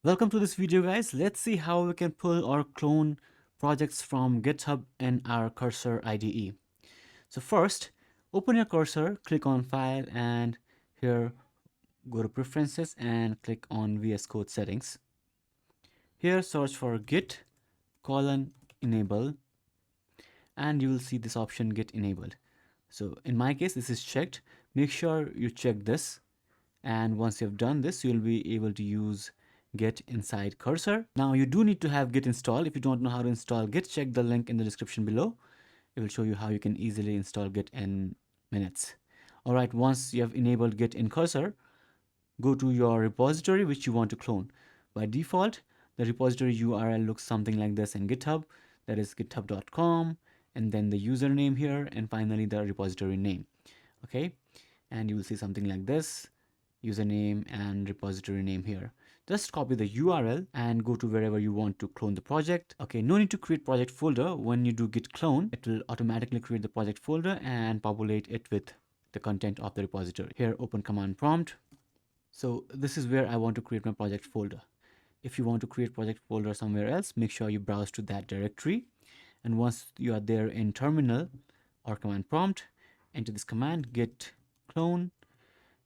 Welcome to this video, guys. Let's see how we can pull or clone projects from GitHub in our Cursor IDE. So first, open your Cursor, click on File, and here go to Preferences and click on VS Code Settings. Here search for Git :enable and you will see this option Git enabled. So in my case, this is checked. Make sure you check this, and once you've done this, you'll be able to use Git inside Cursor. Now you do need to have Git installed. If you don't know how to install Git, check the link in the description below. It will show you how you can easily install Git in minutes. All right, once you have enabled Git in Cursor, go to your repository which you want to clone. By default, the repository URL looks something like this in GitHub. That is github.com, and then the username here, and finally the repository name. Okay, and you will see something like this, username and repository name here. Just copy the URL and go to wherever you want to clone the project. Okay, no need to create project folder. When you do git clone, it will automatically create the project folder and populate it with the content of the repository. Here, open command prompt. So this is where I want to create my project folder. If you want to create project folder somewhere else, make sure you browse to that directory. And once you are there in terminal or command prompt, enter this command git clone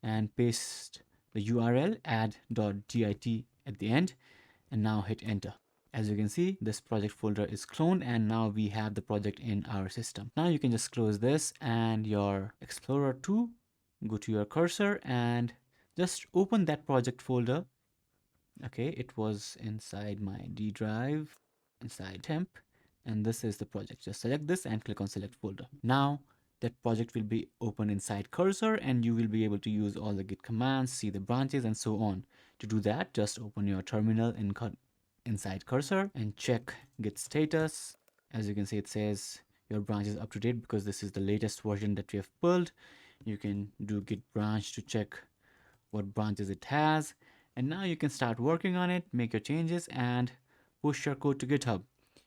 and paste the URL add.git at the end, and now hit enter. As you can see, this project folder is cloned and now we have the project in our system. Now you can just close this and your Explorer 2, go to your cursor and just open that project folder. Okay, it was inside my D drive, inside temp, and this is the project. Just select this and click on select folder. Now that project will be open inside Cursor and you will be able to use all the git commands, see the branches and so on. To do that, just open your terminal inside Cursor and check git status. As you can see, it says your branch is up to date because this is the latest version that we have pulled. You can do git branch to check what branches it has, and now you can start working on it, make your changes and push your code to GitHub.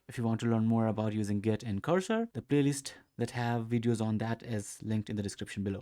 If you want to learn more about using Git and Cursor, the playlist that have videos on that is linked in the description below.